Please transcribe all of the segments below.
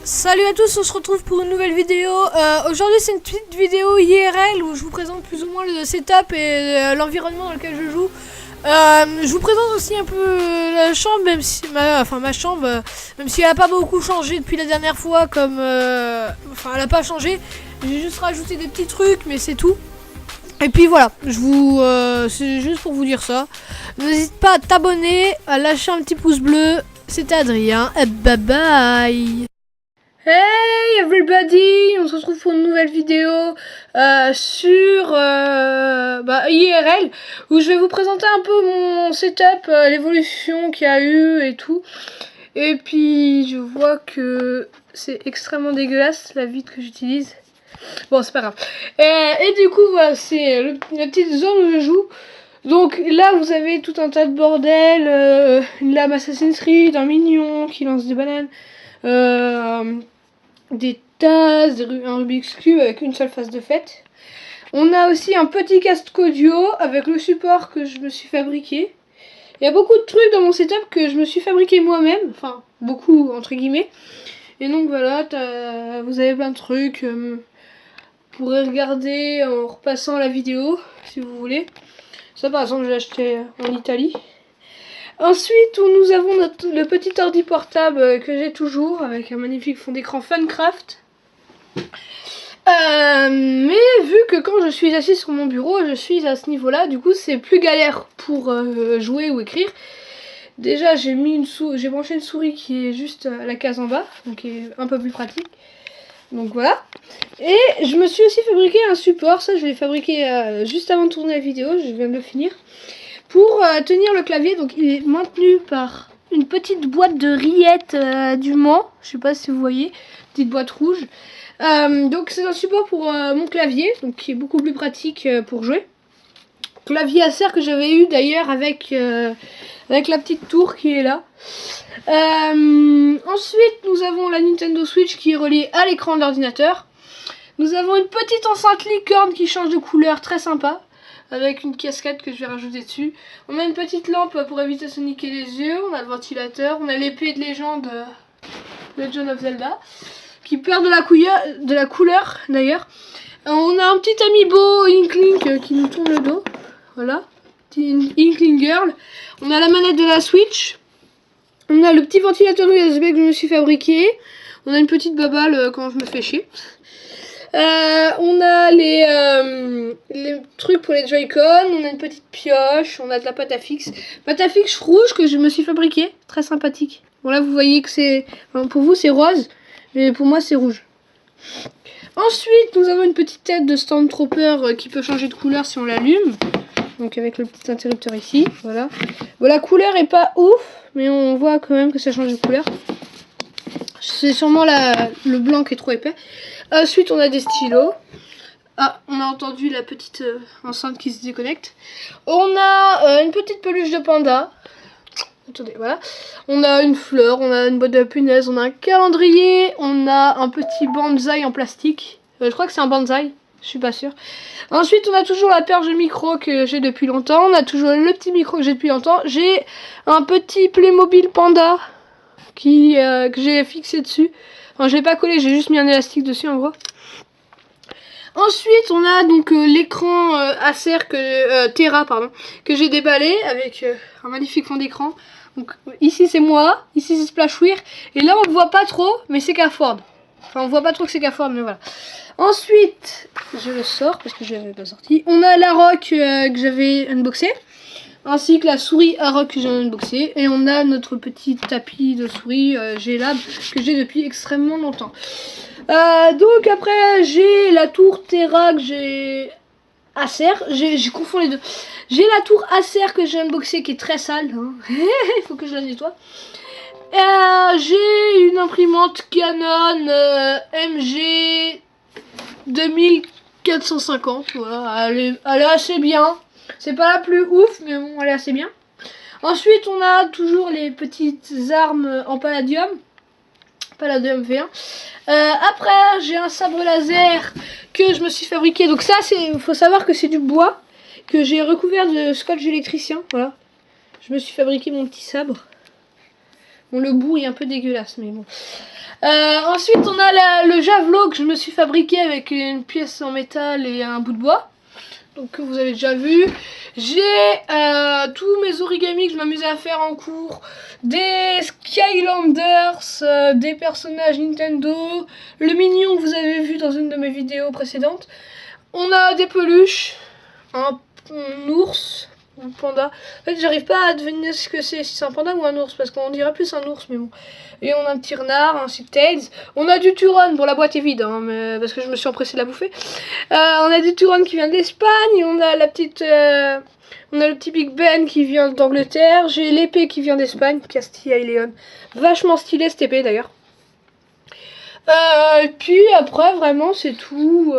Salut à tous, on se retrouve pour une nouvelle vidéo. Aujourd'hui c'est une petite vidéo IRL où je vous présente plus ou moins le setup et l'environnement dans lequel je joue. Je vous présente aussi un peu la chambre, même si ma chambre, même si elle a pas beaucoup changé depuis la dernière fois, comme elle a pas changé. J'ai juste rajouté des petits trucs, mais c'est tout. Et puis voilà, c'est juste pour vous dire ça. N'hésite pas à t'abonner, à lâcher un petit pouce bleu. C'était Adrien, et bye bye. Hey everybody, on se retrouve pour une nouvelle vidéo sur IRL où je vais vous présenter un peu mon setup, l'évolution qu'il y a eu et tout. Et puis je vois que c'est extrêmement dégueulasse la vitre que j'utilise. Bon, c'est pas grave. Et du coup, voilà, c'est la petite zone où je joue. Donc là, vous avez tout un tas de bordel, une lame Assassin's Creed, un mignon qui lance des bananes. Des tasses, un Rubik's Cube avec une seule face de fête. On a aussi un petit casque audio avec le support que je me suis fabriqué. Il y a beaucoup de trucs dans mon setup que je me suis fabriqué moi-même. Enfin, beaucoup entre guillemets. Et donc voilà, vous avez plein de trucs. Vous pourrez regarder en repassant la vidéo si vous voulez. Ça par exemple, je l'ai acheté en Italie. Ensuite, nous avons le petit ordi portable que j'ai toujours avec un magnifique fond d'écran Funcraft. Mais vu que quand je suis assis sur mon bureau, je suis à ce niveau-là, du coup c'est plus galère pour jouer ou écrire. Déjà j'ai branché une souris qui est juste à la case en bas, donc qui est un peu plus pratique. Donc voilà. Et je me suis aussi fabriqué un support, ça je l'ai fabriqué juste avant de tourner la vidéo, je viens de le finir. Pour tenir le clavier, donc il est maintenu par une petite boîte de rillettes du Mans. Je sais pas si vous voyez, petite boîte rouge. Donc c'est un support pour mon clavier, donc qui est beaucoup plus pratique pour jouer. Clavier Acer que j'avais eu d'ailleurs avec la petite tour qui est là. Ensuite nous avons la Nintendo Switch qui est reliée à l'écran de l'ordinateur. Nous avons une petite enceinte licorne qui change de couleur, très sympa, avec une casquette que je vais rajouter dessus. On a une petite lampe pour éviter de se niquer les yeux. On a le ventilateur. On a l'épée de légende Legend of Zelda qui perd de la couleur d'ailleurs. On a un petit amiibo Inkling qui nous tourne le dos. Voilà, petit Inkling Girl. On a la manette de la Switch. On a le petit ventilateur USB que je me suis fabriqué. On a une petite babale quand je me fais chier. On a les trucs pour les Joy-Con, on a une petite pioche, on a de la pâte à fixe. Pâte à fixe rouge que je me suis fabriqué, très sympathique. Bon là vous voyez que c'est, pour vous c'est rose, mais pour moi c'est rouge. Ensuite nous avons une petite tête de Stormtrooper qui peut changer de couleur si on l'allume. Donc avec le petit interrupteur ici, voilà. Bon la couleur est pas ouf, mais on voit quand même que ça change de couleur. C'est sûrement le blanc qui est trop épais. Ensuite on a des stylos. Ah, on a entendu la petite enceinte qui se déconnecte. On a une petite peluche de panda. Attendez, voilà. On a une fleur, on a une boîte de punaises, on a un calendrier, on a un petit bonsaï en plastique. Je crois que c'est un bonsaï, je suis pas sûre. Ensuite on a toujours la perche de micro que j'ai depuis longtemps. On a toujours le petit micro que j'ai depuis longtemps. J'ai un petit Playmobil panda que j'ai fixé dessus. Enfin, je l'ai pas collé, j'ai juste mis un élastique dessus en gros. Ensuite, on a donc l'écran Acer Terra que j'ai déballé avec un magnifique fond d'écran. Donc ici c'est moi, ici c'est Splashware et là on ne voit pas trop, mais c'est Caford. Enfin, on voit pas trop que c'est Caford, mais voilà. Ensuite, je le sors parce que je l'avais pas sorti. On a la rock que j'avais unboxé, ainsi que la souris Aroc que j'ai unboxé. Et on a notre petit tapis de souris G-Lab que j'ai depuis extrêmement longtemps. Donc après j'ai la tour Terra que j'ai Acer, j'ai confondu les deux. J'ai la tour Acer que j'ai unboxé qui est très sale, hein. Il faut que je la nettoie. J'ai une imprimante Canon MG 2450, voilà, elle est assez bien. C'est pas la plus ouf, mais bon, elle est assez bien. Ensuite, on a toujours les petites armes en palladium. Palladium V1. Après, j'ai un sabre laser que je me suis fabriqué. Donc ça, il faut savoir que c'est du bois que j'ai recouvert de scotch électricien. Voilà. Je me suis fabriqué mon petit sabre. Bon, le bout est un peu dégueulasse, mais bon. Ensuite, on a le javelot que je me suis fabriqué avec une pièce en métal et un bout de bois. Donc, que vous avez déjà vu. J'ai tous mes origamis que je m'amusais à faire en cours. Des Skylanders, des personnages Nintendo. Le mignon que vous avez vu dans une de mes vidéos précédentes. On a des peluches. Un ours. Un panda. En fait, j'arrive pas à deviner ce que c'est, si c'est un panda ou un ours, parce qu'on dirait plus un ours, mais bon. Et on a un petit renard, un Tails. On a du Turon, bon la boîte est vide, hein, mais, parce que je me suis empressée de la bouffer. On a du Turon qui vient d'Espagne, on a la petite... on a le petit Big Ben qui vient d'Angleterre. J'ai l'épée qui vient d'Espagne, Castilla et León. Vachement stylé cette épée d'ailleurs. Et puis après, vraiment, c'est tout.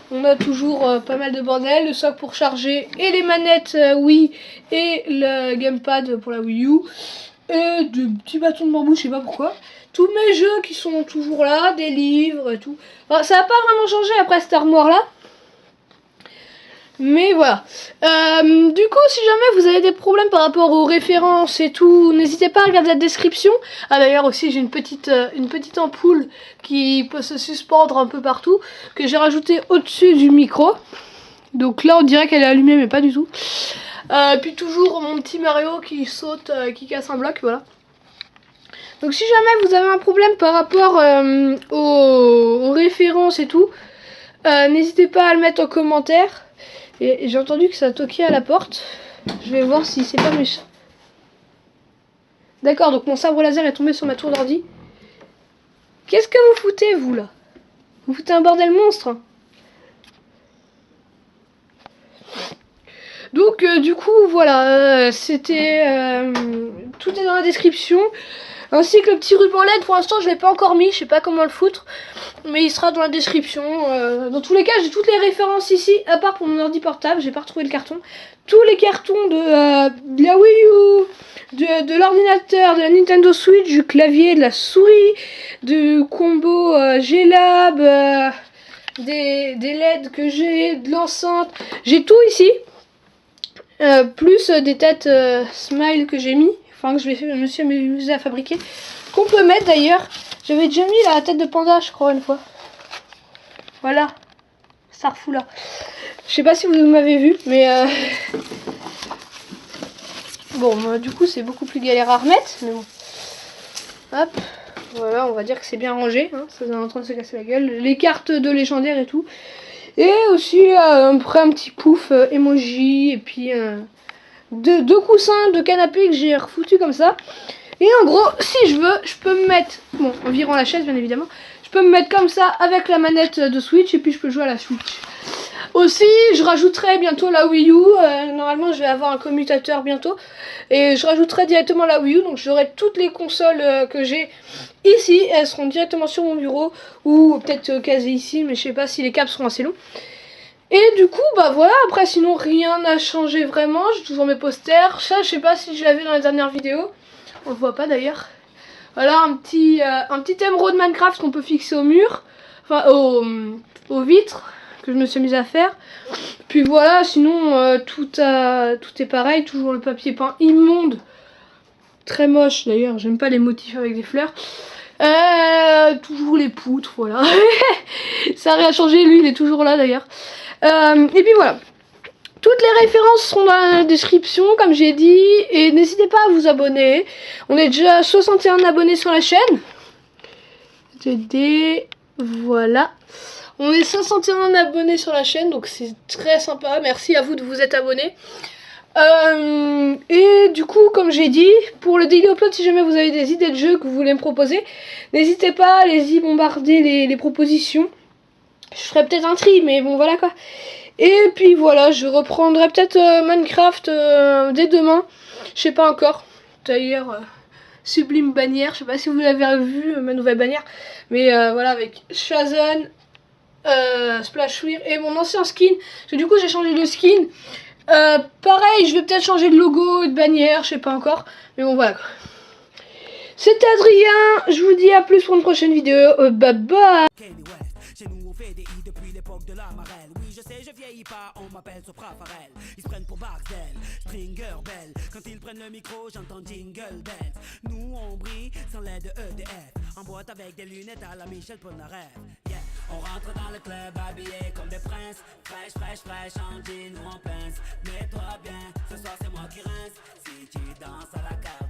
On a toujours pas mal de bordel, le socle pour charger et les manettes Wii et le gamepad pour la Wii U. Et des petits bâtons de bambou, je sais pas pourquoi. Tous mes jeux qui sont toujours là, des livres et tout. Enfin, ça n'a pas vraiment changé après cette armoire là. Mais voilà. Du coup, si jamais vous avez des problèmes par rapport aux références et tout, n'hésitez pas à regarder la description. Ah d'ailleurs aussi, j'ai une petite ampoule qui peut se suspendre un peu partout, que j'ai rajouté au-dessus du micro. Donc là, on dirait qu'elle est allumée, mais pas du tout. Puis toujours mon petit Mario qui saute, qui casse un bloc, voilà. Donc si jamais vous avez un problème par rapport aux références et tout, n'hésitez pas à le mettre en commentaire. Et j'ai entendu que ça toquait à la porte. Je vais voir si c'est pas méchant. D'accord, donc mon sabre laser est tombé sur ma tour d'ordi. Qu'est-ce que vous foutez, vous, là? Vous foutez un bordel monstre. Donc, du coup, voilà. C'était... tout est dans la description. Ainsi que le petit ruban LED, pour l'instant, je l'ai pas encore mis. Je sais pas comment le foutre. Mais il sera dans la description. Dans tous les cas, j'ai toutes les références ici, à part pour mon ordi portable. J'ai pas retrouvé le carton. Tous les cartons de la Wii U, de l'ordinateur, de la Nintendo Switch, du clavier, de la souris, du combo G-Lab, des LED que j'ai, de l'enceinte. J'ai tout ici. Plus des têtes smile que j'ai mis. Enfin, que je me suis amusé à fabriquer. Qu'on peut mettre d'ailleurs. J'avais déjà mis la tête de panda, je crois, une fois. Voilà. Ça refout là. Je sais pas si vous m'avez vu, mais... Bon, du coup, c'est beaucoup plus galère à remettre. Mais bon. Hop. Voilà, on va dire que c'est bien rangé. Hein, ça est en train de se casser la gueule. Les cartes de légendaire et tout. Et aussi, après, un petit pouf emoji. Et puis... deux coussins de canapé que j'ai refoutu comme ça. Et en gros, si je veux, je peux me mettre, bon, en virant la chaise bien évidemment, je peux me mettre comme ça avec la manette de Switch et puis je peux jouer à la Switch. Aussi, je rajouterai bientôt la Wii U. Normalement, je vais avoir un commutateur bientôt. Et je rajouterai directement la Wii U. Donc, j'aurai toutes les consoles que j'ai ici. Elles seront directement sur mon bureau. Ou peut-être casées ici. Mais je sais pas si les câbles seront assez longs. Et du coup, bah voilà. Après, sinon, rien n'a changé vraiment. J'ai toujours mes posters. Ça, je sais pas si je l'avais dans la dernière vidéo. On le voit pas d'ailleurs. Voilà, un petit émeraude Minecraft qu'on peut fixer au mur. Enfin, aux vitres. Que je me suis mise à faire. Puis voilà, sinon tout est pareil, toujours le papier peint immonde, très moche d'ailleurs, j'aime pas les motifs avec des fleurs. Toujours les poutres, voilà. Ça n'a rien changé, lui il est toujours là d'ailleurs. Et puis voilà, toutes les références seront dans la description comme j'ai dit, et n'hésitez pas à vous abonner. On est déjà 61 abonnés sur la chaîne. Voilà. On est 501 abonnés sur la chaîne, donc c'est très sympa. Merci à vous de vous être abonnés. Et du coup, comme j'ai dit, pour le daily upload, si jamais vous avez des idées de jeux que vous voulez me proposer, n'hésitez pas, allez-y, bombarder les propositions. Je ferai peut-être un tri, mais bon, voilà quoi. Et puis voilà, je reprendrai peut-être Minecraft dès demain. Je sais pas encore. D'ailleurs, sublime bannière. Je sais pas si vous l'avez vu, ma nouvelle bannière. Mais voilà, avec Shazam, Splashwear et mon ancien skin. Parce que du coup, j'ai changé de skin. Pareil, je vais peut-être changer de logo et de bannière. Je sais pas encore. Mais bon, voilà quoi. C'était Adrien. Je vous dis à plus pour une prochaine vidéo. Bye bye. Chez nous on fait des i depuis l'époque de la marelle. Oui je sais je vieillis pas, on m'appelle Sopra Farel. Ils se prennent pour Barcel, Stringer Bell. Quand ils prennent le micro j'entends Jingle Bells. Nous on brille sans l'aide de EDF. En boîte avec des lunettes à la Michel Polnareff. Yeah. On rentre dans le club habillé comme des princes. Fraîche, fraîche, fraîche, en jean ou en pince. Mets-toi bien, ce soir c'est moi qui rince. Si tu danses à la cave